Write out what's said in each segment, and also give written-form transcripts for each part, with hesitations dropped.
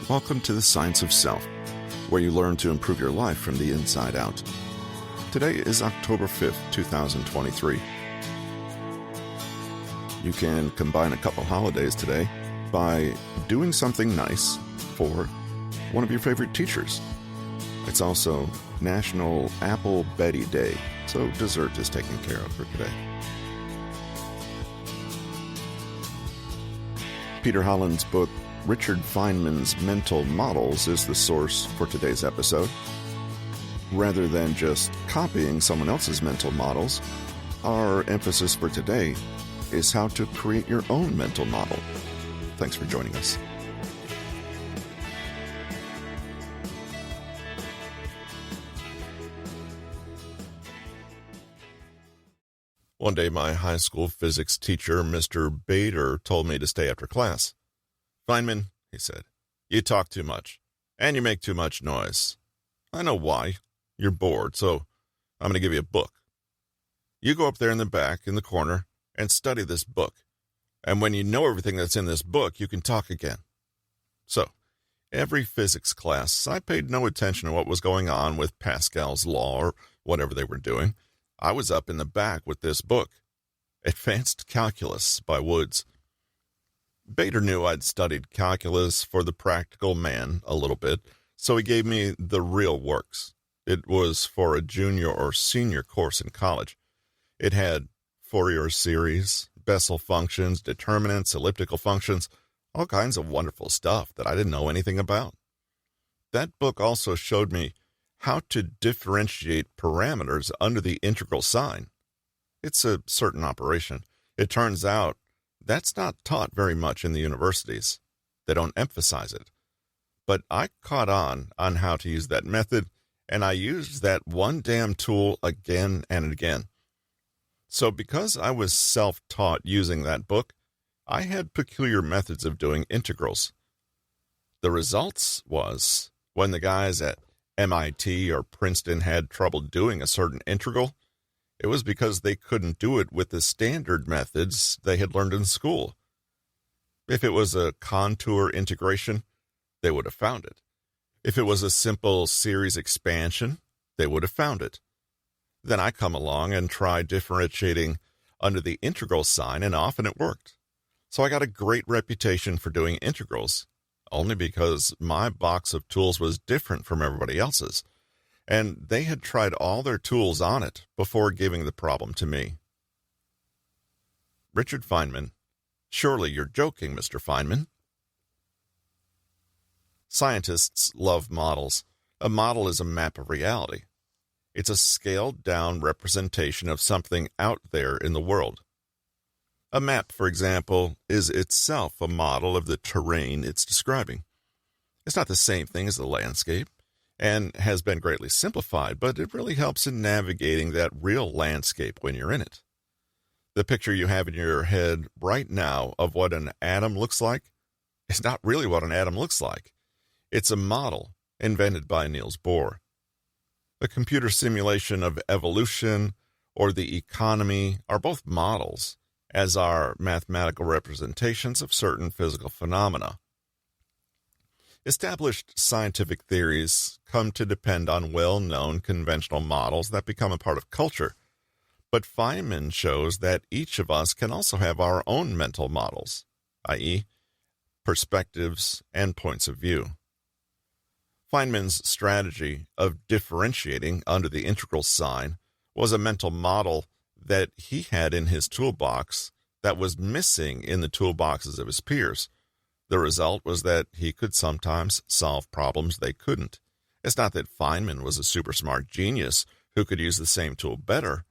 Welcome to the Science of Self, where you learn to improve your life from the inside out. Today is October 5th, 2023. You can combine a couple holidays today by doing something nice for one of your favorite teachers. It's also National Apple Betty Day, so dessert is taken care of for today. Peter Holland's book, Richard Feynman's Mental Models, is the source for today's episode. Rather than just copying someone else's mental models, our emphasis for today is how to create your own mental model. Thanks for joining us. One day, my high school physics teacher, Mr. Bader, told me to stay after class. "Feynman," he said, "you talk too much, and you make too much noise. I know why. You're bored, so I'm going to give you a book. You go up there in the back, in the corner, and study this book. And when you know everything that's in this book, you can talk again." So, every physics class, I paid no attention to what was going on with Pascal's law or whatever they were doing. I was up in the back with this book, Advanced Calculus by Woods. Bader knew I'd studied calculus for the practical man a little bit, so he gave me the real works. It was for a junior or senior course in college. It had Fourier series, Bessel functions, determinants, elliptical functions, all kinds of wonderful stuff that I didn't know anything about. That book also showed me how to differentiate parameters under the integral sign. It's a certain operation. It turns out that's not taught very much in the universities. They don't emphasize it. But I caught on how to use that method, and I used that one damn tool again and again. So because I was self-taught using that book, I had peculiar methods of doing integrals. The results was, when the guys at MIT or Princeton had trouble doing a certain integral, it was because they couldn't do it with the standard methods they had learned in school. If it was a contour integration, they would have found it. If it was a simple series expansion, they would have found it. Then I come along and try differentiating under the integral sign, and often it worked. So I got a great reputation for doing integrals, only because my box of tools was different from everybody else's, and they had tried all their tools on it before giving the problem to me. Richard Feynman. Surely you're joking, Mr. Feynman. Scientists love models. A model is a map of reality. It's a scaled-down representation of something out there in the world. A map, for example, is itself a model of the terrain it's describing. It's not the same thing as the landscape, and has been greatly simplified, but it really helps in navigating that real landscape when you're in it. The picture you have in your head right now of what an atom looks like is not really what an atom looks like. It's a model invented by Niels Bohr. A computer simulation of evolution or the economy are both models, as are mathematical representations of certain physical phenomena. Established scientific theories come to depend on well-known conventional models that become a part of culture, but Feynman shows that each of us can also have our own mental models, i.e., perspectives and points of view. Feynman's strategy of differentiating under the integral sign was a mental model that he had in his toolbox that was missing in the toolboxes of his peers. The result was that he could sometimes solve problems they couldn't. It's not that Feynman was a super smart genius who could use the same tool better.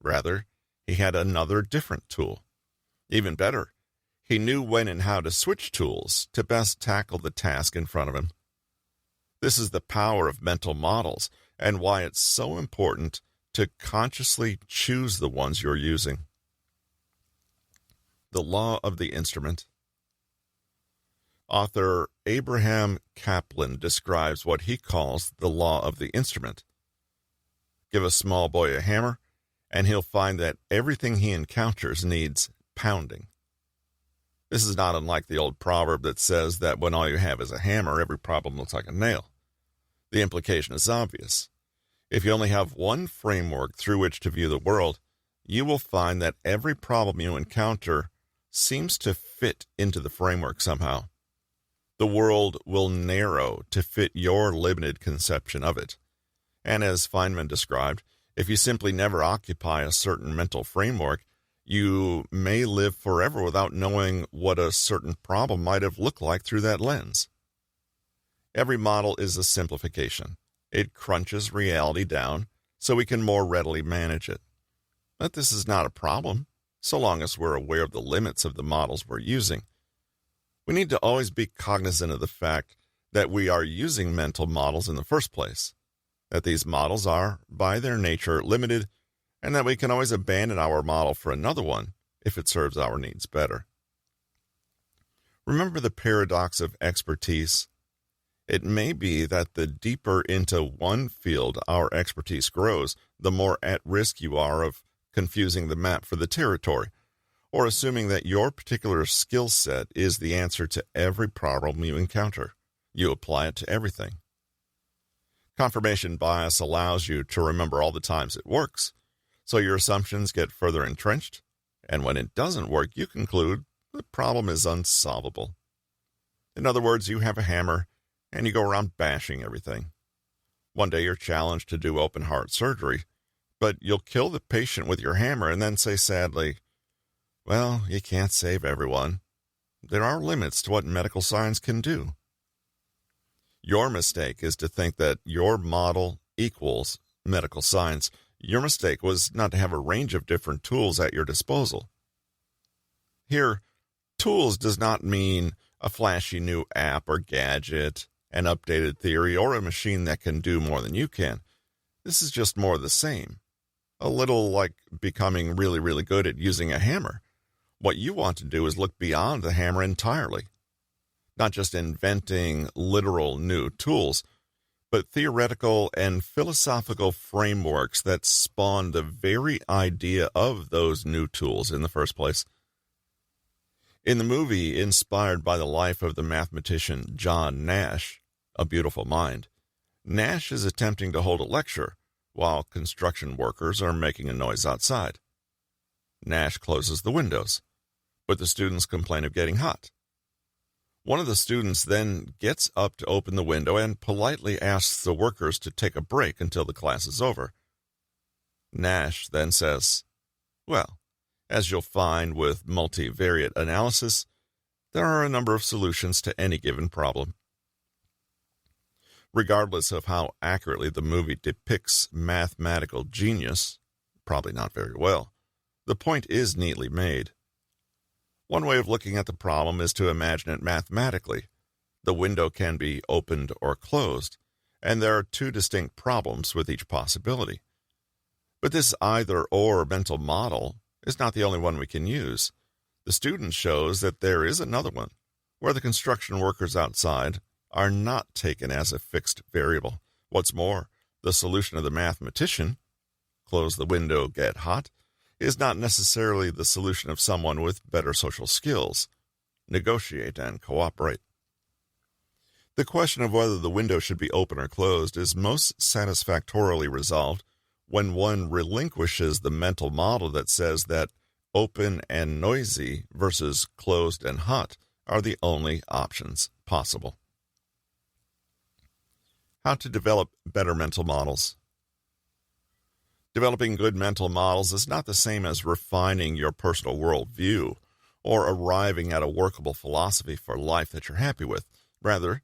Rather, he had another different tool. Even better, he knew when and how to switch tools to best tackle the task in front of him. This is the power of mental models and why it's so important to consciously choose the ones you're using. The Law of the Instrument. Author Abraham Kaplan describes what he calls the law of the instrument. Give a small boy a hammer, and he'll find that everything he encounters needs pounding. This is not unlike the old proverb that says that when all you have is a hammer, every problem looks like a nail. The implication is obvious. If you only have one framework through which to view the world, you will find that every problem you encounter seems to fit into the framework somehow. The world will narrow to fit your limited conception of it. And as Feynman described, if you simply never occupy a certain mental framework, you may live forever without knowing what a certain problem might have looked like through that lens. Every model is a simplification. It crunches reality down so we can more readily manage it. But this is not a problem, so long as we're aware of the limits of the models we're using. We need to always be cognizant of the fact that we are using mental models in the first place, that these models are, by their nature, limited, and that we can always abandon our model for another one if it serves our needs better. Remember the paradox of expertise? It may be that the deeper into one field our expertise grows, the more at risk you are of confusing the map for the territory, or assuming that your particular skill set is the answer to every problem you encounter. You apply it to everything. Confirmation bias allows you to remember all the times it works, so your assumptions get further entrenched, and when it doesn't work, you conclude the problem is unsolvable. In other words, you have a hammer, and you go around bashing everything. One day you're challenged to do open heart surgery, but you'll kill the patient with your hammer and then say sadly, well, you can't save everyone. There are limits to what medical science can do. Your mistake is to think that your model equals medical science. Your mistake was not to have a range of different tools at your disposal. Here, tools does not mean a flashy new app or gadget, an updated theory, or a machine that can do more than you can. This is just more of the same. A little like becoming really, really good at using a hammer. What you want to do is look beyond the hammer entirely. Not just inventing literal new tools, but theoretical and philosophical frameworks that spawn the very idea of those new tools in the first place. In the movie inspired by the life of the mathematician John Nash, A Beautiful Mind, Nash is attempting to hold a lecture while construction workers are making a noise outside. Nash closes the windows, but the students complain of getting hot. One of the students then gets up to open the window and politely asks the workers to take a break until the class is over. Nash then says, well, as you'll find with multivariate analysis, there are a number of solutions to any given problem. Regardless of how accurately the movie depicts mathematical genius, probably not very well, the point is neatly made. One way of looking at the problem is to imagine it mathematically. The window can be opened or closed, and there are two distinct problems with each possibility. But this either-or mental model is not the only one we can use. The student shows that there is another one, where the construction workers outside are not taken as a fixed variable. What's more, the solution of the mathematician, close the window, get hot, is not necessarily the solution of someone with better social skills. Negotiate and cooperate. The question of whether the window should be open or closed is most satisfactorily resolved when one relinquishes the mental model that says that open and noisy versus closed and hot are the only options possible. How to develop better mental models. Developing good mental models is not the same as refining your personal worldview or arriving at a workable philosophy for life that you're happy with. Rather,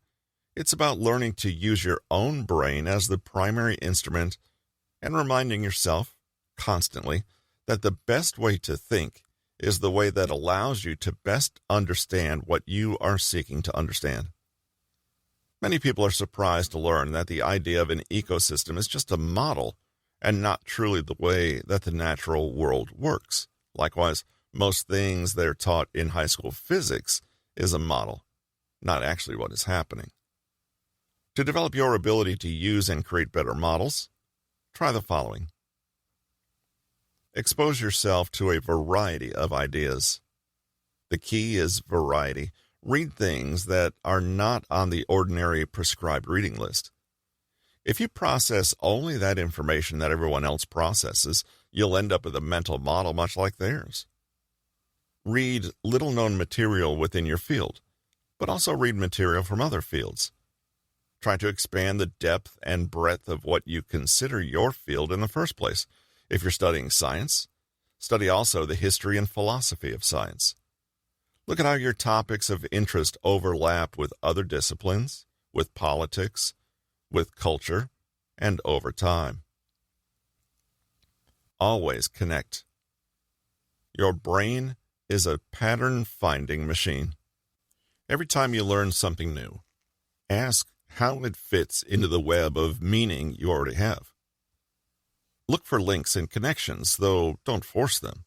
it's about learning to use your own brain as the primary instrument and reminding yourself constantly that the best way to think is the way that allows you to best understand what you are seeking to understand. Many people are surprised to learn that the idea of an ecosystem is just a model and not truly the way that the natural world works. Likewise, most things they're taught in high school physics is a model, not actually what is happening. To develop your ability to use and create better models, try the following. Expose yourself to a variety of ideas. The key is variety. Read things that are not on the ordinary prescribed reading list. If you process only that information that everyone else processes, you'll end up with a mental model much like theirs. Read little-known material within your field, but also read material from other fields. Try to expand the depth and breadth of what you consider your field in the first place. If you're studying science, study also the history and philosophy of science. Look at how your topics of interest overlap with other disciplines, with politics, with culture, and over time. Always connect. Your brain is a pattern-finding machine. Every time you learn something new, ask how it fits into the web of meaning you already have. Look for links and connections, though don't force them.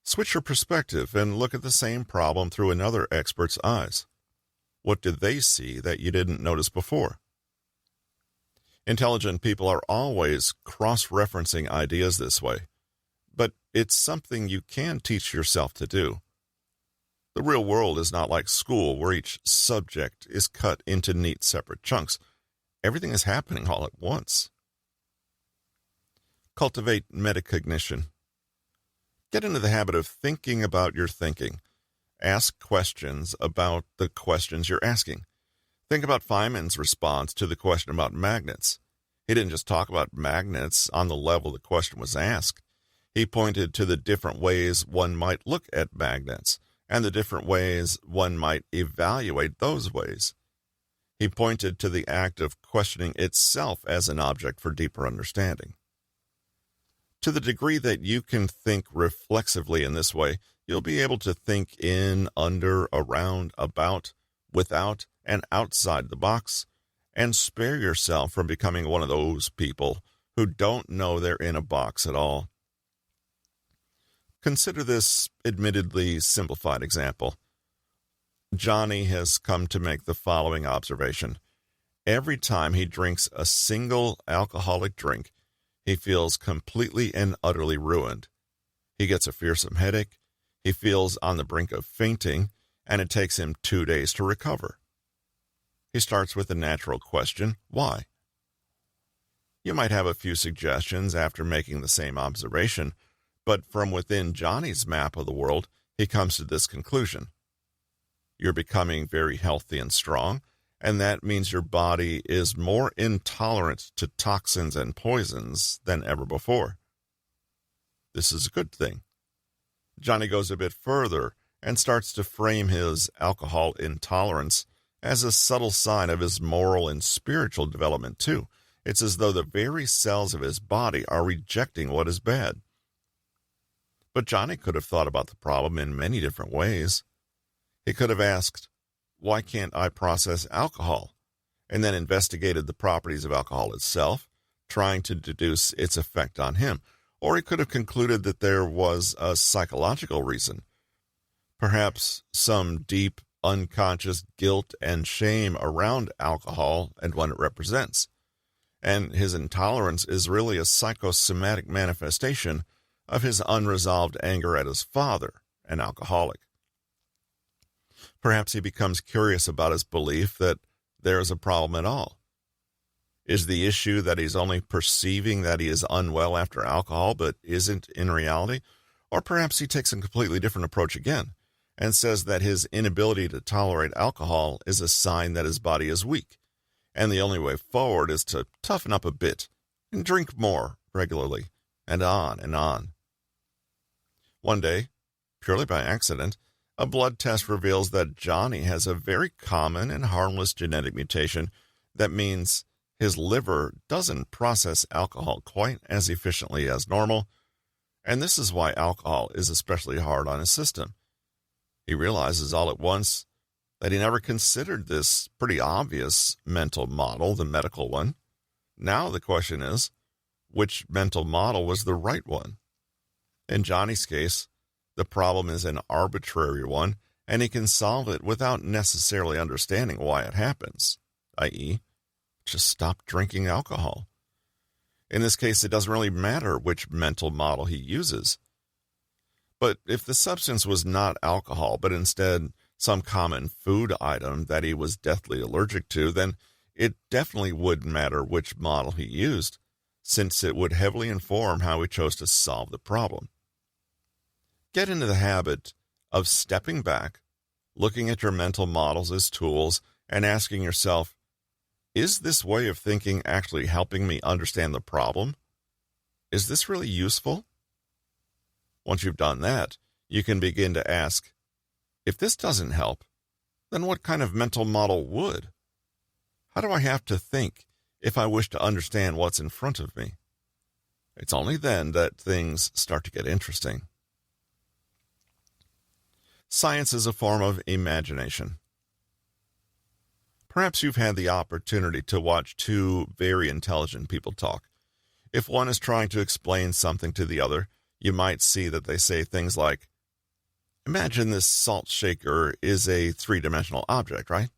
Switch your perspective and look at the same problem through another expert's eyes. What did they see that you didn't notice before? Intelligent people are always cross-referencing ideas this way, but it's something you can teach yourself to do. The real world is not like school, where each subject is cut into neat separate chunks. Everything is happening all at once. Cultivate metacognition. Get into the habit of thinking about your thinking. Ask questions about the questions you're asking. Think about Feynman's response to the question about magnets. He didn't just talk about magnets on the level the question was asked. He pointed to the different ways one might look at magnets and the different ways one might evaluate those ways. He pointed to the act of questioning itself as an object for deeper understanding. To the degree that you can think reflexively in this way, you'll be able to think in, under, around, about, without, and outside the box, and spare yourself from becoming one of those people who don't know they're in a box at all. Consider this admittedly simplified example. Johnny has come to make the following observation. Every time he drinks a single alcoholic drink, he feels completely and utterly ruined. He gets a fearsome headache, he feels on the brink of fainting, and it takes him 2 days to recover. He starts with the natural question, why? You might have a few suggestions after making the same observation, but from within Johnny's map of the world, he comes to this conclusion. You're becoming very healthy and strong, and that means your body is more intolerant to toxins and poisons than ever before. This is a good thing. Johnny goes a bit further and starts to frame his alcohol intolerance as a subtle sign of his moral and spiritual development too. It's as though the very cells of his body are rejecting what is bad. But Johnny could have thought about the problem in many different ways. He could have asked, why can't I process alcohol? And then investigated the properties of alcohol itself, trying to deduce its effect on him. Or he could have concluded that there was a psychological reason, perhaps some deep, unconscious guilt and shame around alcohol and what it represents. And his intolerance is really a psychosomatic manifestation of his unresolved anger at his father, an alcoholic. Perhaps he becomes curious about his belief that there is a problem at all. Is the issue that he's only perceiving that he is unwell after alcohol but isn't in reality? Or perhaps he takes a completely different approach again and says that his inability to tolerate alcohol is a sign that his body is weak, and the only way forward is to toughen up a bit and drink more regularly, and on and on. One day, purely by accident, a blood test reveals that Johnny has a very common and harmless genetic mutation that means his liver doesn't process alcohol quite as efficiently as normal, and this is why alcohol is especially hard on his system. He realizes all at once that he never considered this pretty obvious mental model, the medical one. Now the question is, which mental model was the right one? In Johnny's case, the problem is an arbitrary one, and he can solve it without necessarily understanding why it happens, i.e., just stop drinking alcohol. In this case, it doesn't really matter which mental model he uses. But if the substance was not alcohol, but instead some common food item that he was deathly allergic to, then it definitely wouldn't matter which model he used, since it would heavily inform how he chose to solve the problem. Get into the habit of stepping back, looking at your mental models as tools, and asking yourself, is this way of thinking actually helping me understand the problem? Is this really useful? Once you've done that, you can begin to ask, if this doesn't help, then what kind of mental model would? How do I have to think if I wish to understand what's in front of me? It's only then that things start to get interesting. Science is a form of imagination. Perhaps you've had the opportunity to watch two very intelligent people talk. If one is trying to explain something to the other, you might see that they say things like, imagine this salt shaker is a three-dimensional object, right?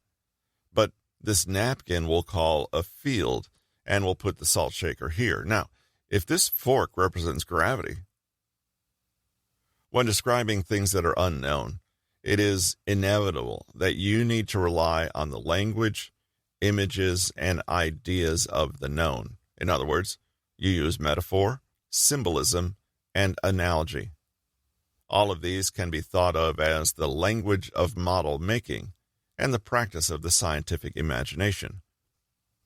But this napkin we'll call a field, and we'll put the salt shaker here. Now, if this fork represents gravity, when describing things that are unknown, it is inevitable that you need to rely on the language, images, and ideas of the known. In other words, you use metaphor, symbolism, and analogy. All of these can be thought of as the language of model making and the practice of the scientific imagination.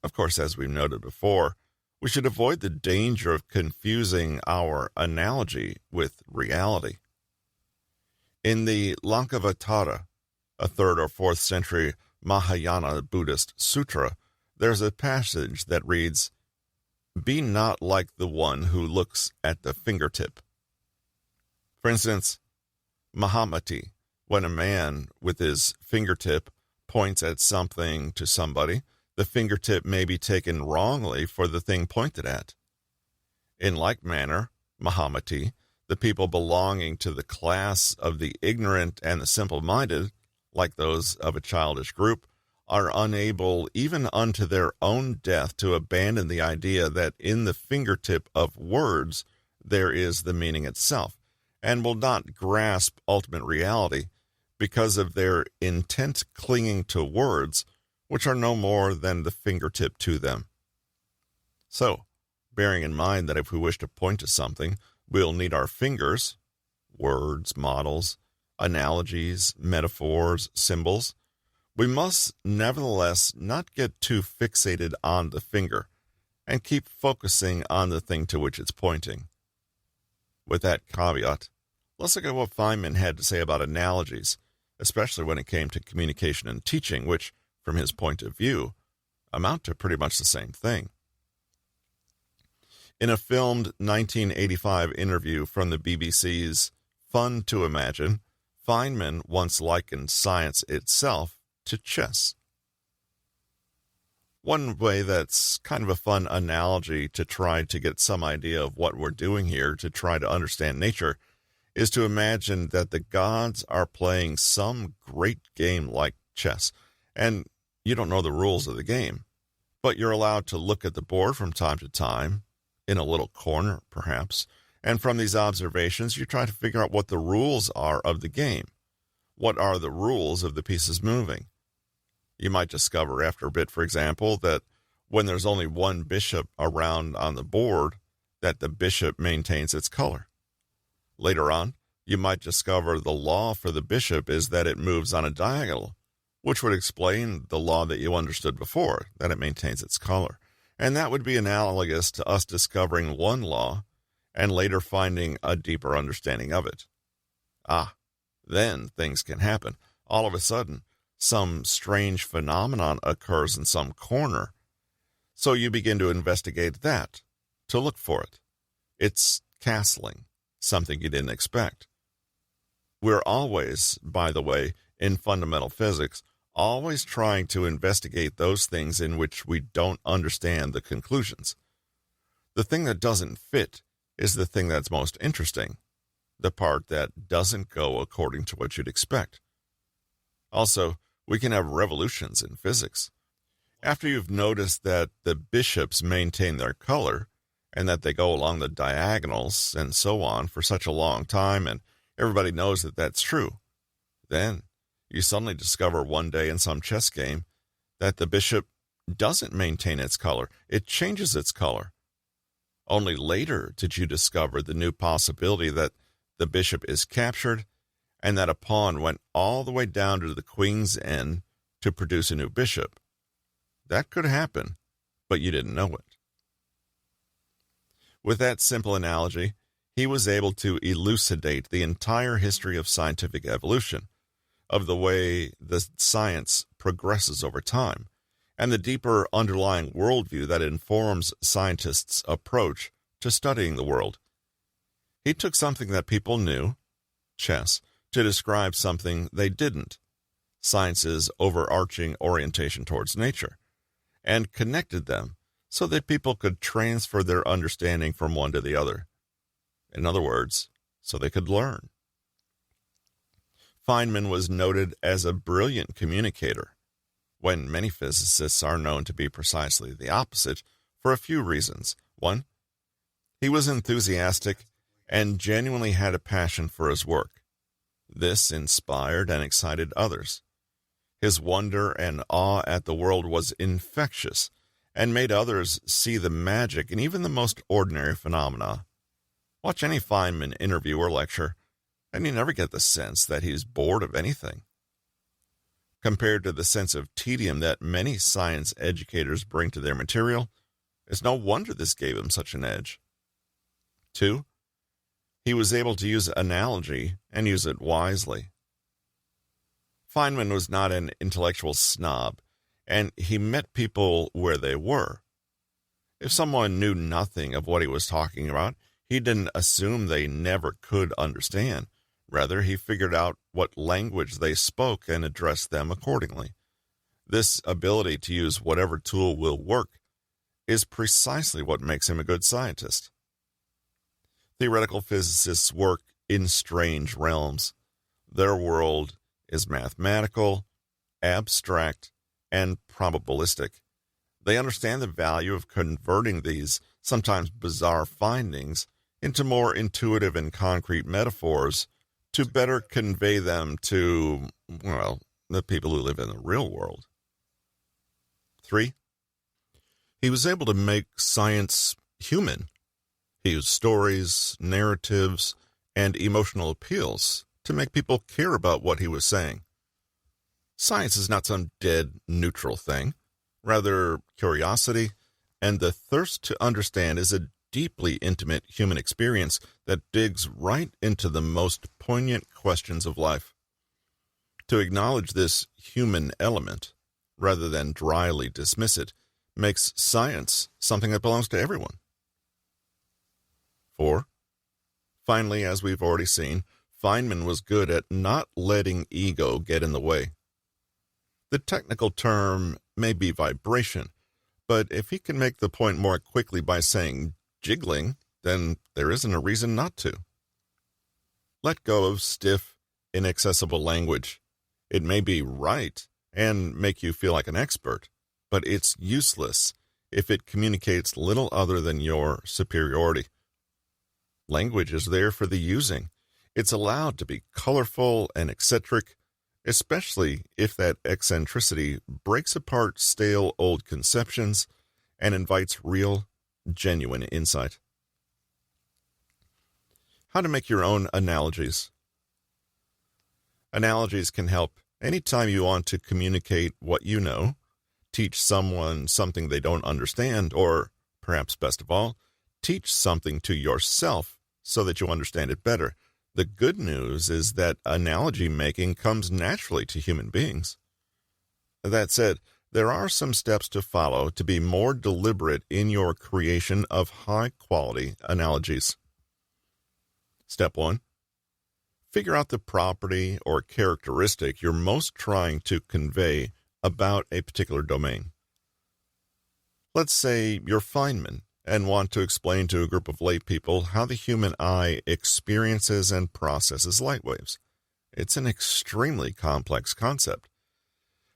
Of course, as we've noted before, we should avoid the danger of confusing our analogy with reality. In the Lankavatara, a 3rd or 4th century Mahayana Buddhist sutra, there's a passage that reads, "Be not like the one who looks at the fingertip." For instance, Mahamati, when a man with his fingertip points at something to somebody, the fingertip may be taken wrongly for the thing pointed at. In like manner, Mahamati, the people belonging to the class of the ignorant and the simple-minded, like those of a childish group, are unable even unto their own death to abandon the idea that in the fingertip of words there is the meaning itself, and will not grasp ultimate reality because of their intent clinging to words which are no more than the fingertip to them. So, bearing in mind that if we wish to point to something, we'll need our fingers, words, models, analogies, metaphors, symbols, we must nevertheless not get too fixated on the finger and keep focusing on the thing to which it's pointing. With that caveat, let's look at what Feynman had to say about analogies, especially when it came to communication and teaching, which, from his point of view, amount to pretty much the same thing. In a filmed 1985 interview from the BBC's Fun to Imagine, Feynman once likened science itself to chess. One way that's kind of a fun analogy to try to get some idea of what we're doing here to try to understand nature is to imagine that the gods are playing some great game like chess, and you don't know the rules of the game, but you're allowed to look at the board from time to time, in a little corner perhaps, and from these observations you try to figure out what the rules are of the game. What are the rules of the pieces moving? You might discover after a bit, for example, that when there's only one bishop around on the board, that the bishop maintains its color. Later on, you might discover the law for the bishop is that it moves on a diagonal, which would explain the law that you understood before, that it maintains its color. And that would be analogous to us discovering one law and later finding a deeper understanding of it. Then things can happen. All of a sudden, some strange phenomenon occurs in some corner. So you begin to investigate that, to look for it. It's castling, something you didn't expect. We're always, by the way, in fundamental physics, always trying to investigate those things in which we don't understand the conclusions. The thing that doesn't fit is the thing that's most interesting, the part that doesn't go according to what you'd expect. Also, we can have revolutions in physics. After you've noticed that the bishops maintain their color and that they go along the diagonals and so on for such a long time, and Everybody knows that that's true. Then you suddenly discover one day in some chess game that the bishop doesn't maintain its color. It changes its color. Only later did you discover the new possibility that the bishop is captured and that a pawn went all the way down to the queen's end to produce a new bishop. That could happen, but you didn't know it. With that simple analogy, he was able to elucidate the entire history of scientific evolution, of the way the science progresses over time, and the deeper underlying worldview that informs scientists' approach to studying the world. He took something that people knew, chess, to describe something they didn't, science's overarching orientation towards nature, and connected them so that people could transfer their understanding from one to the other. In other words, so they could learn. Feynman was noted as a brilliant communicator, when many physicists are known to be precisely the opposite for a few reasons. One, he was enthusiastic and genuinely had a passion for his work. This inspired and excited others. His wonder and awe at the world was infectious and made others see the magic in even the most ordinary phenomena. Watch any Feynman interview or lecture, and you never get the sense that he's bored of anything. Compared to the sense of tedium that many science educators bring to their material, it's no wonder this gave him such an edge. 2, he was able to use analogy and use it wisely. Feynman was not an intellectual snob, and he met people where they were. If someone knew nothing of what he was talking about, he didn't assume they never could understand. Rather, he figured out what language they spoke and addressed them accordingly. This ability to use whatever tool will work is precisely what makes him a good scientist. Theoretical physicists work in strange realms. Their world is mathematical, abstract, and probabilistic. They understand the value of converting these sometimes bizarre findings into more intuitive and concrete metaphors to better convey them to, well, the people who live in the real world. 3, he was able to make science human. He used stories, narratives, and emotional appeals to make people care about what he was saying. Science is not some dead, neutral thing. Rather, curiosity and the thirst to understand is a deeply intimate human experience that digs right into the most poignant questions of life. To acknowledge this human element, rather than dryly dismiss it, makes science something that belongs to everyone. 4, finally, as we've already seen, Feynman was good at not letting ego get in the way. The technical term may be vibration, but if he can make the point more quickly by saying jiggling, then there isn't a reason not to. Let go of stiff, inaccessible language. It may be right and make you feel like an expert, but it's useless if it communicates little other than your superiority. Language is there for the using. It's allowed to be colorful and eccentric, especially if that eccentricity breaks apart stale old conceptions and invites real, genuine insight. How to make your own analogies. Analogies can help anytime you want to communicate what you know, teach someone something they don't understand, or, perhaps best of all, teach something to yourself so that you understand it better. The good news is that analogy making comes naturally to human beings. That said, there are some steps to follow to be more deliberate in your creation of high-quality analogies. Step 1. Figure out the property or characteristic you're most trying to convey about a particular domain. Let's say you're Feynman and want to explain to a group of lay people how the human eye experiences and processes light waves. It's an extremely complex concept.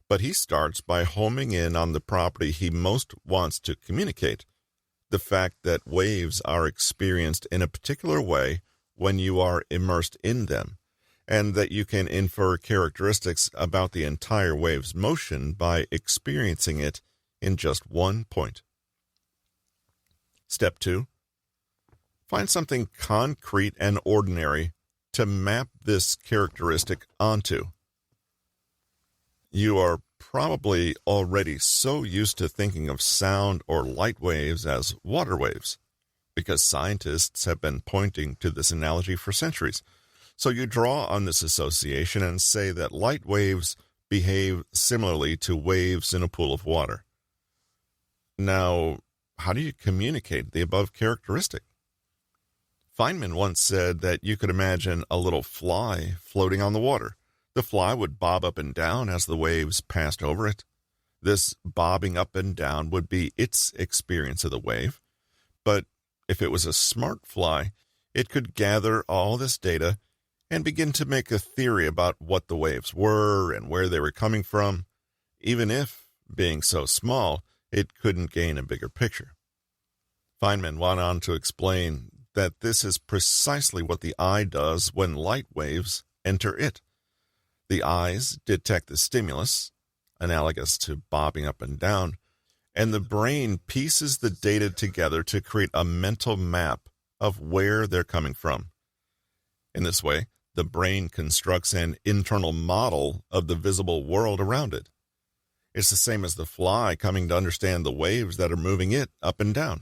But he starts by homing in on the property he most wants to communicate, the fact that waves are experienced in a particular way when you are immersed in them, and that you can infer characteristics about the entire wave's motion by experiencing it in just one point. Step 2. Find something concrete and ordinary to map this characteristic onto. You are probably already so used to thinking of sound or light waves as water waves, because scientists have been pointing to this analogy for centuries. So you draw on this association and say that light waves behave similarly to waves in a pool of water. Now, how do you communicate the above characteristic? Feynman once said that you could imagine a little fly floating on the water. The fly would bob up and down as the waves passed over it. This bobbing up and down would be its experience of the wave. But if it was a smart fly, it could gather all this data and begin to make a theory about what the waves were and where they were coming from, even if, being so small, it couldn't gain a bigger picture. Feynman went on to explain that this is precisely what the eye does when light waves enter it. The eyes detect the stimulus, analogous to bobbing up and down, and the brain pieces the data together to create a mental map of where they're coming from. In this way, the brain constructs an internal model of the visible world around it. It's the same as the fly coming to understand the waves that are moving it up and down.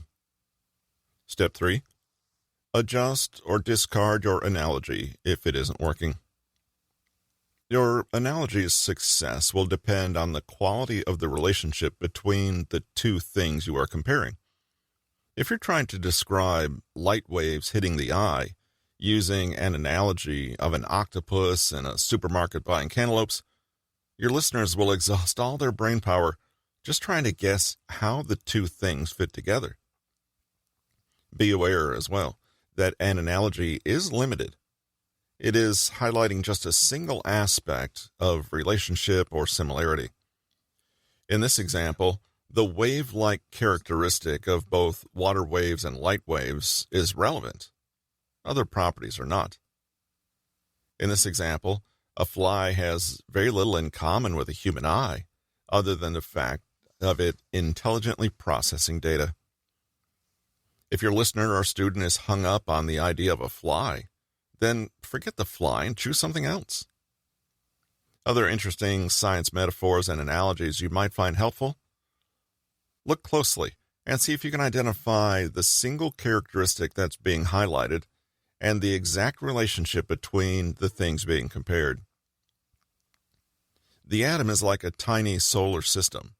Step 3. Adjust or discard your analogy if it isn't working. Your analogy's success will depend on the quality of the relationship between the two things you are comparing. If you're trying to describe light waves hitting the eye using an analogy of an octopus in a supermarket buying cantaloupes, your listeners will exhaust all their brain power just trying to guess how the two things fit together. Be aware as well that an analogy is limited. It is highlighting just a single aspect of relationship or similarity. In this example, the wave-like characteristic of both water waves and light waves is relevant. Other properties are not. In this example, a fly has very little in common with a human eye, other than the fact of it intelligently processing data. If your listener or student is hung up on the idea of a fly, then forget the fly and choose something else. Other interesting science metaphors and analogies you might find helpful? Look closely and see if you can identify the single characteristic that's being highlighted and the exact relationship between the things being compared. The atom is like a tiny solar system.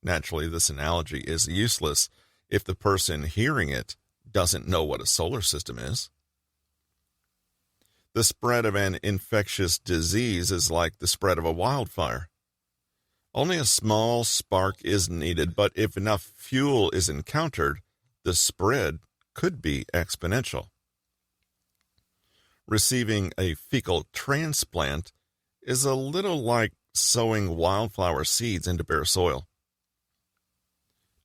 Naturally, this analogy is useless if the person hearing it doesn't know what a solar system is. The spread of an infectious disease is like the spread of a wildfire. Only a small spark is needed, but if enough fuel is encountered, the spread could be exponential. Receiving a fecal transplant is a little like sowing wildflower seeds into bare soil.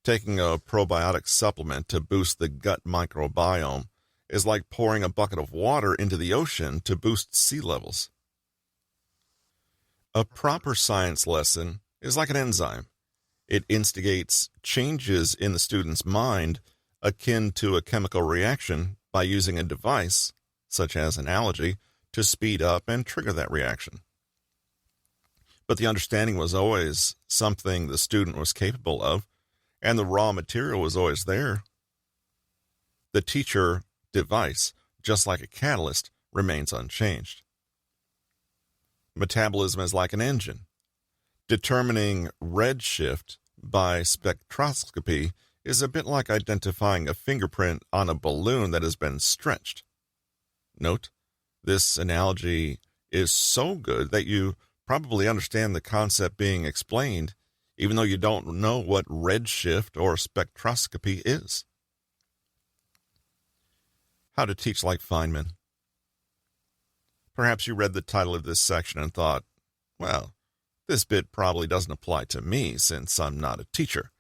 Taking a probiotic supplement to boost the gut microbiome is like pouring a bucket of water into the ocean to boost sea levels. A proper science lesson is like an enzyme. It instigates changes in the student's mind akin to a chemical reaction by using a device, such as analogy, to speed up and trigger that reaction. But the understanding was always something the student was capable of, and the raw material was always there. The teacher device, just like a catalyst, remains unchanged. Metabolism is like an engine. Determining redshift by spectroscopy is a bit like identifying a fingerprint on a balloon that has been stretched. Note, this analogy is so good that you probably understand the concept being explained, even though you don't know what redshift or spectroscopy is. How to teach like Feynman. Perhaps you read the title of this section and thought, well, this bit probably doesn't apply to me since I'm not a teacher.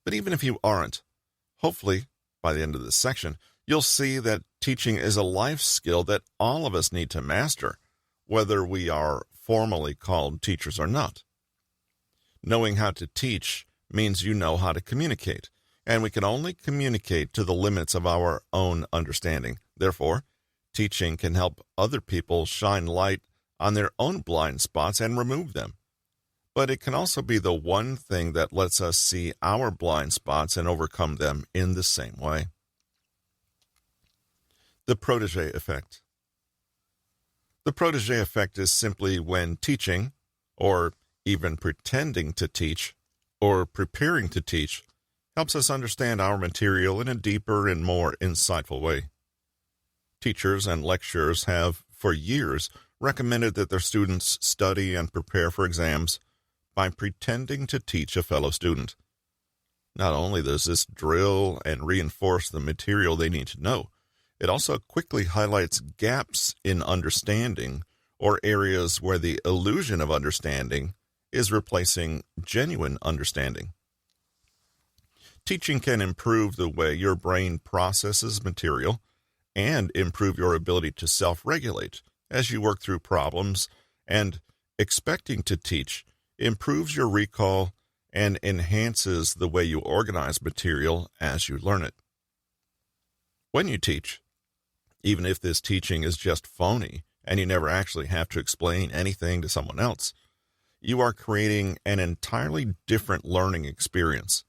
But even if you aren't, hopefully, by the end of this section, you'll see that teaching is a life skill that all of us need to master, whether we are formally called teachers or not. Knowing how to teach means you know how to communicate, and we can only communicate to the limits of our own understanding. Therefore, teaching can help other people shine light on their own blind spots and remove them. But it can also be the one thing that lets us see our blind spots and overcome them in the same way. The Protégé Effect. The Protégé Effect is simply when teaching, or even pretending to teach, or preparing to teach, helps us understand our material in a deeper and more insightful way. Teachers and lecturers have, for years, recommended that their students study and prepare for exams by pretending to teach a fellow student. Not only does this drill and reinforce the material they need to know, it also quickly highlights gaps in understanding or areas where the illusion of understanding is replacing genuine understanding. Teaching can improve the way your brain processes material and improve your ability to self-regulate as you work through problems, and expecting to teach improves your recall and enhances the way you organize material as you learn it. When you teach, even if this teaching is just phony and you never actually have to explain anything to someone else, you are creating an entirely different learning experience,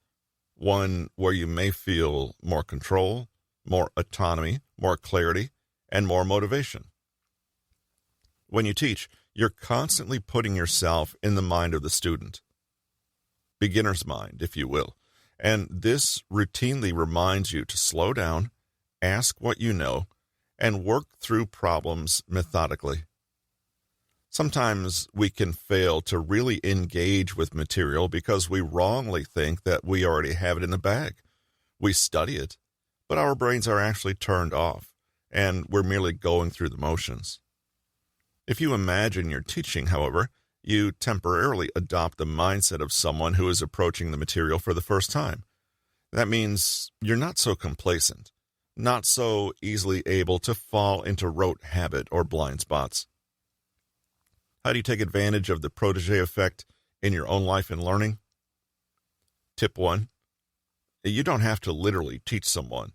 one where you may feel more control, more autonomy, more clarity, and more motivation. When you teach, you're constantly putting yourself in the mind of the student, beginner's mind, if you will, and this routinely reminds you to slow down, ask what you know, and work through problems methodically. Sometimes we can fail to really engage with material because we wrongly think that we already have it in the bag. We study it, but our brains are actually turned off, and we're merely going through the motions. If you imagine you're teaching, however, you temporarily adopt the mindset of someone who is approaching the material for the first time. That means you're not so complacent, not so easily able to fall into rote habit or blind spots. How do you take advantage of the protégé effect in your own life and learning? Tip 1. You don't have to literally teach someone.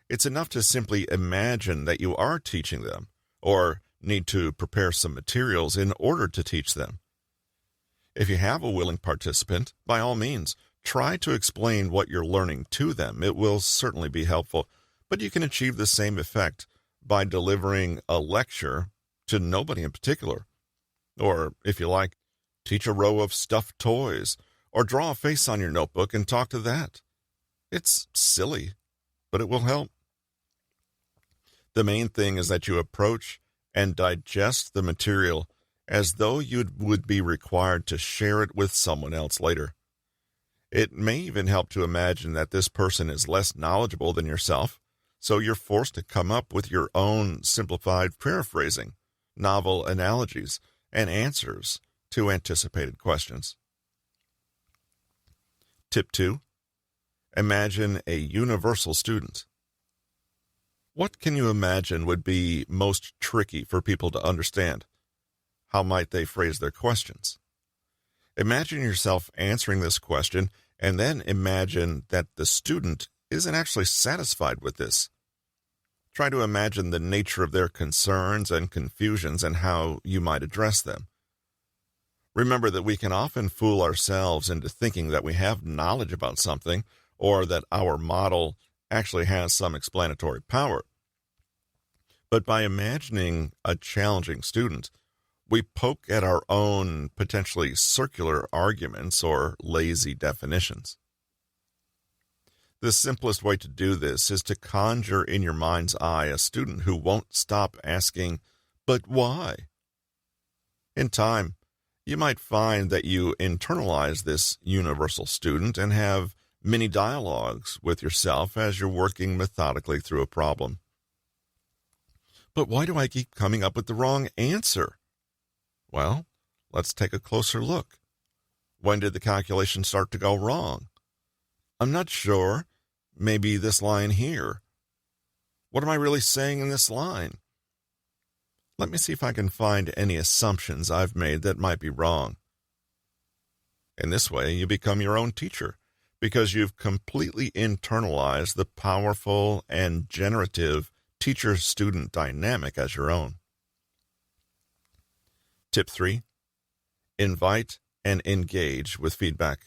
It's enough to simply imagine that you are teaching them, or need to prepare some materials in order to teach them. If you have a willing participant, by all means, try to explain what you're learning to them. It will certainly be helpful, but you can achieve the same effect by delivering a lecture to nobody in particular. Or, if you like, teach a row of stuffed toys, or draw a face on your notebook and talk to that. It's silly, but it will help. The main thing is that you approach and digest the material as though you would be required to share it with someone else later. It may even help to imagine that this person is less knowledgeable than yourself, so you're forced to come up with your own simplified paraphrasing, novel analogies, and answers to anticipated questions. Tip 2. Imagine a universal student. What can you imagine would be most tricky for people to understand? How might they phrase their questions? Imagine yourself answering this question, and then imagine that the student isn't actually satisfied with this. Try to imagine the nature of their concerns and confusions and how you might address them. Remember that we can often fool ourselves into thinking that we have knowledge about something, or that our model actually has some explanatory power. But by imagining a challenging student, we poke at our own potentially circular arguments or lazy definitions. The simplest way to do this is to conjure in your mind's eye a student who won't stop asking, "But why?" In time, you might find that you internalize this universal student and have mini dialogues with yourself as you're working methodically through a problem. But why do I keep coming up with the wrong answer? Well, let's take a closer look. When did the calculation start to go wrong? I'm not sure. Maybe this line here. What am I really saying in this line? Let me see if I can find any assumptions I've made that might be wrong. In this way, you become your own teacher because you've completely internalized the powerful and generative teacher-student dynamic as your own. Tip 3. Invite and engage with feedback.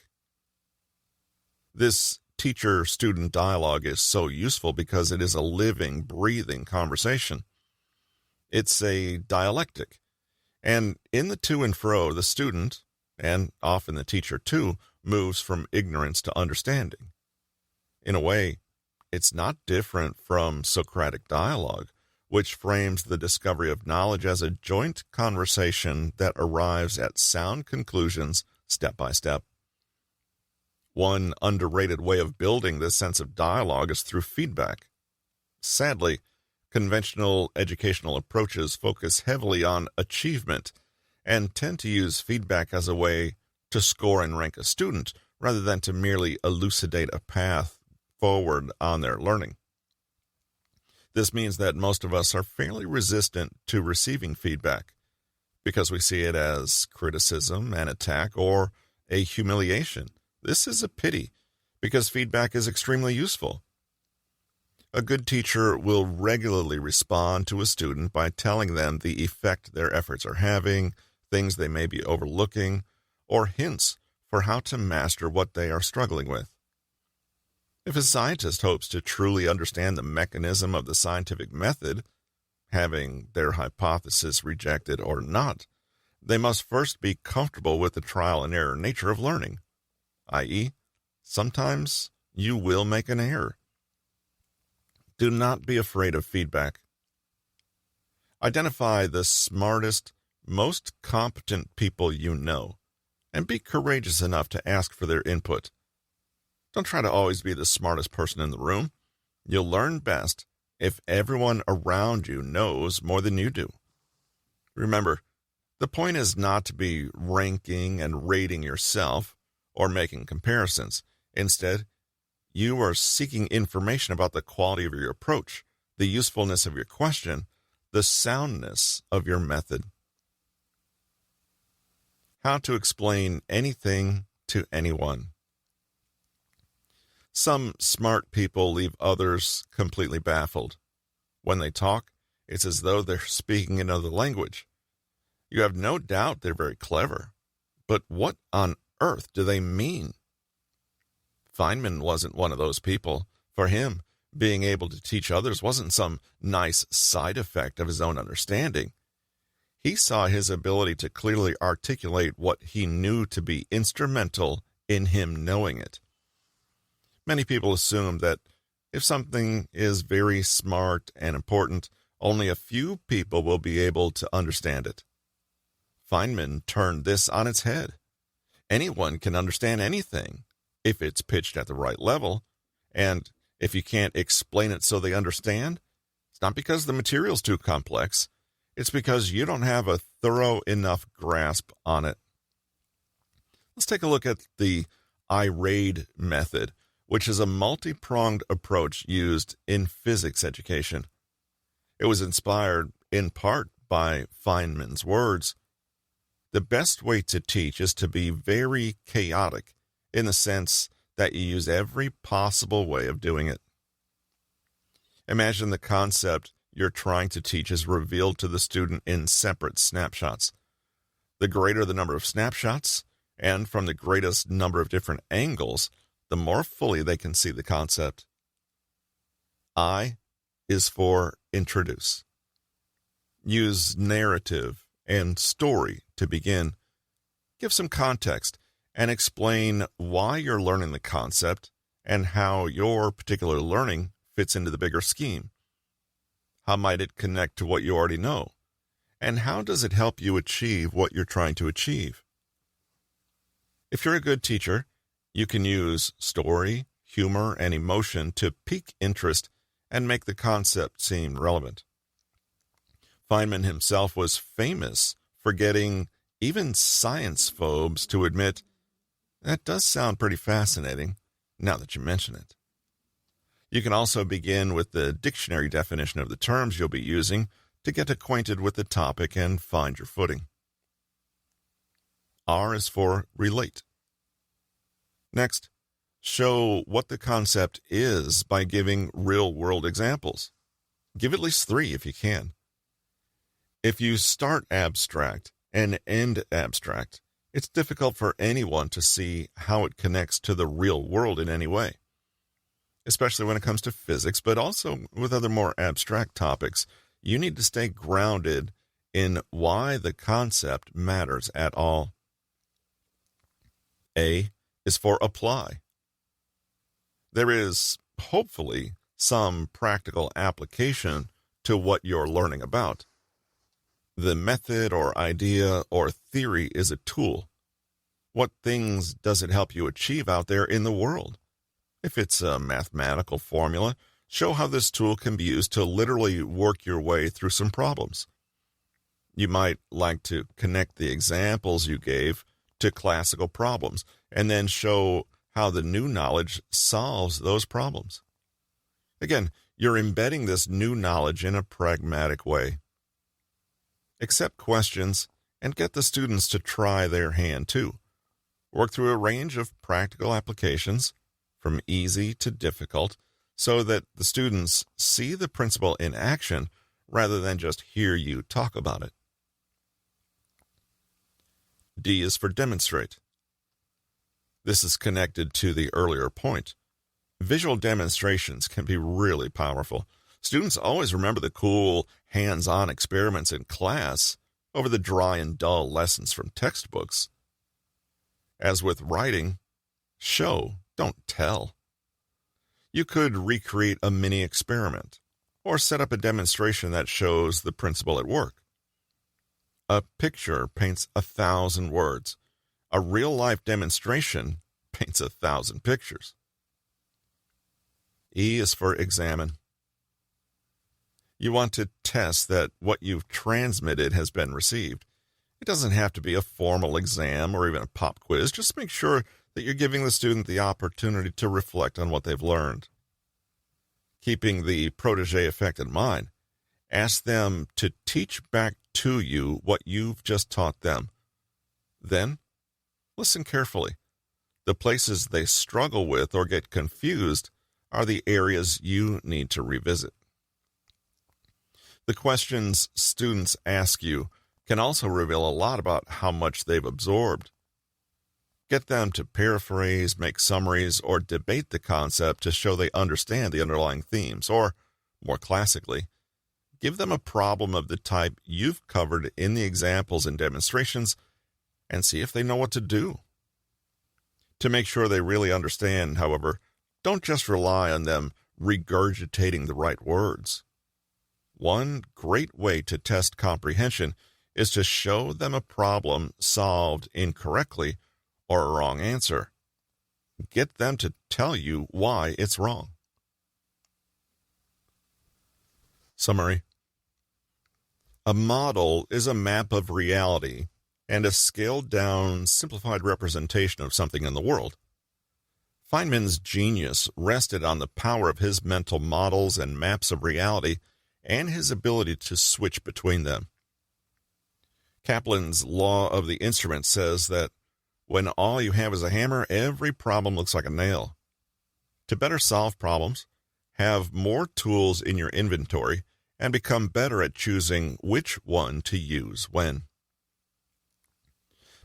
This teacher-student dialogue is so useful because it is a living, breathing conversation. It's a dialectic, and in the to and fro, the student, and often the teacher too, moves from ignorance to understanding. In a way, it's not different from Socratic dialogue, which frames the discovery of knowledge as a joint conversation that arrives at sound conclusions step by step. One underrated way of building this sense of dialogue is through feedback. Sadly, conventional educational approaches focus heavily on achievement and tend to use feedback as a way to score and rank a student rather than to merely elucidate a path forward on their learning. This means that most of us are fairly resistant to receiving feedback because we see it as criticism, an attack, or a humiliation. This is a pity because feedback is extremely useful. A good teacher will regularly respond to a student by telling them the effect their efforts are having, things they may be overlooking, or hints for how to master what they are struggling with. If a scientist hopes to truly understand the mechanism of the scientific method, having their hypothesis rejected or not, they must first be comfortable with the trial and error nature of learning, i.e., sometimes you will make an error. Do not be afraid of feedback. Identify the smartest, most competent people you know, and be courageous enough to ask for their input. Don't try to always be the smartest person in the room. You'll learn best if everyone around you knows more than you do. Remember, the point is not to be ranking and rating yourself or making comparisons. Instead, you are seeking information about the quality of your approach, the usefulness of your question, the soundness of your method. How to explain anything to anyone. Some smart people leave others completely baffled. When they talk, it's as though they're speaking another language. You have no doubt they're very clever, but what on earth do they mean? Feynman wasn't one of those people. For him, being able to teach others wasn't some nice side effect of his own understanding. He saw his ability to clearly articulate what he knew to be instrumental in him knowing it. Many people assume that if something is very smart and important, only a few people will be able to understand it. Feynman turned this on its head. Anyone can understand anything if it's pitched at the right level, and if you can't explain it so they understand, it's not because the material's too complex, it's because you don't have a thorough enough grasp on it. Let's take a look at the I-RAID method, which is a multi-pronged approach used in physics education. It was inspired in part by Feynman's words. The best way to teach is to be very chaotic in the sense that you use every possible way of doing it. Imagine the concept you're trying to teach is revealed to the student in separate snapshots. The greater the number of snapshots, and from the greatest number of different angles, the more fully they can see the concept. I is for introduce. Use narrative and story to begin. Give some context and explain why you're learning the concept and how your particular learning fits into the bigger scheme. How might it connect to what you already know? And how does it help you achieve what you're trying to achieve? If you're a good teacher, you can use story, humor, and emotion to pique interest and make the concept seem relevant. Feynman himself was famous for getting even science phobes to admit, that does sound pretty fascinating, now that you mention it. You can also begin with the dictionary definition of the terms you'll be using to get acquainted with the topic and find your footing. R is for relate. Next, show what the concept is by giving real-world examples. Give at least 3 if you can. If you start abstract and end abstract, it's difficult for anyone to see how it connects to the real world in any way, especially when it comes to physics, but also with other more abstract topics. You need to stay grounded in why the concept matters at all. A is for apply. There is, hopefully, some practical application to what you're learning about. The method or idea or theory is a tool. What things does it help you achieve out there in the world? If it's a mathematical formula, show how this tool can be used to literally work your way through some problems. You might like to connect the examples you gave to classical problems and then show how the new knowledge solves those problems. Again, you're embedding this new knowledge in a pragmatic way. Accept questions and get the students to try their hand too. Work through a range of practical applications, from easy to difficult, so that the students see the principle in action rather than just hear you talk about it. D is for demonstrate. This is connected to the earlier point. Visual demonstrations can be really powerful. Students always remember the cool, hands-on experiments in class over the dry and dull lessons from textbooks. As with writing, show, don't tell. You could recreate a mini experiment or set up a demonstration that shows the principle at work. A picture paints 1,000 words. A real-life demonstration paints 1,000 pictures. E is for examine. You want to test that what you've transmitted has been received. It doesn't have to be a formal exam or even a pop quiz. Just make sure that you're giving the student the opportunity to reflect on what they've learned. Keeping the Protégé Effect in mind, ask them to teach back to you what you've just taught them. Then, listen carefully. The places they struggle with or get confused are the areas you need to revisit. The questions students ask you can also reveal a lot about how much they've absorbed. Get them to paraphrase, make summaries, or debate the concept to show they understand the underlying themes, or, more classically, give them a problem of the type you've covered in the examples and demonstrations and see if they know what to do. To make sure they really understand, however, don't just rely on them regurgitating the right words. One great way to test comprehension is to show them a problem solved incorrectly or a wrong answer. Get them to tell you why it's wrong. Summary. A model is a map of reality and a scaled-down, simplified representation of something in the world. Feynman's genius rested on the power of his mental models and maps of reality and his ability to switch between them. Kaplan's law of the instrument says that when all you have is a hammer, every problem looks like a nail. To better solve problems, have more tools in your inventory and become better at choosing which one to use when.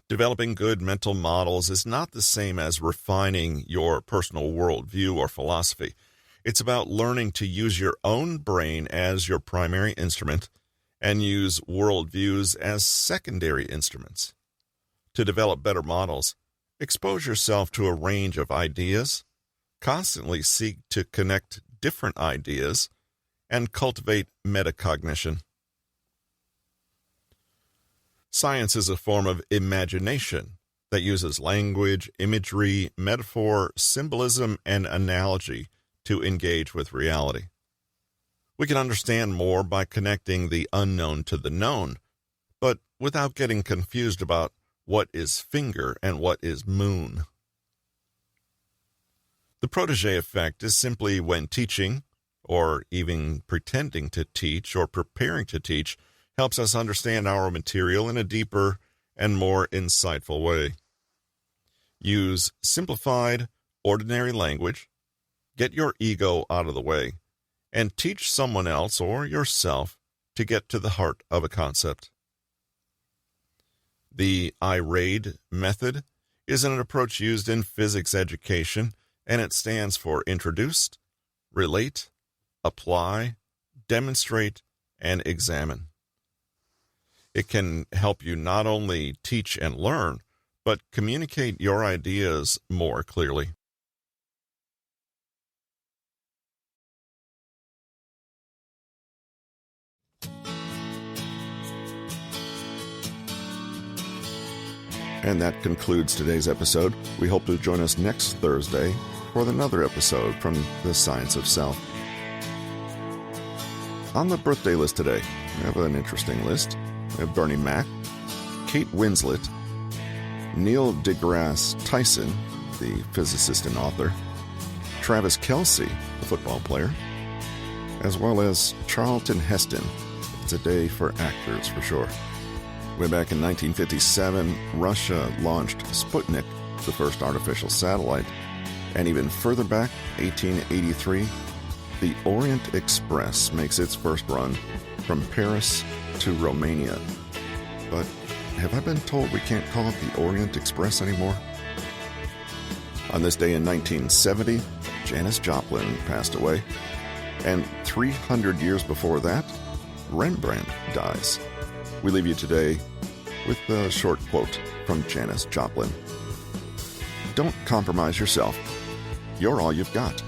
Developing good mental models is not the same as refining your personal worldview or philosophy. It's about learning to use your own brain as your primary instrument and use worldviews as secondary instruments. To develop better models, expose yourself to a range of ideas, constantly seek to connect different ideas, and cultivate metacognition. Science is a form of imagination that uses language, imagery, metaphor, symbolism, and analogy to engage with reality. We can understand more by connecting the unknown to the known, but without getting confused about what is finger and what is moon. The Protégé Effect is simply when teaching, or even pretending to teach or preparing to teach, helps us understand our material in a deeper and more insightful way. Use simplified, ordinary language, get your ego out of the way, and teach someone else or yourself to get to the heart of a concept. The IRAID method is an approach used in physics education, and it stands for Introduce, Relate, Apply, Demonstrate, and Examine. It can help you not only teach and learn, but communicate your ideas more clearly. And that concludes today's episode. We hope to join us next Thursday for another episode from The Science of Self. On the birthday list today, we have an interesting list. We have Bernie Mac, Kate Winslet, Neil deGrasse Tyson, the physicist and author, Travis Kelce, the football player, as well as Charlton Heston. It's a day for actors for sure. Way back in 1957, Russia launched Sputnik, the first artificial satellite. And even further back, 1883, the Orient Express makes its first run from Paris to Romania. But have I been told we can't call it the Orient Express anymore? On this day in 1970, Janis Joplin passed away. And 300 years before that, Rembrandt dies. We leave you today with a short quote from Janis Joplin. Don't compromise yourself. You're all you've got.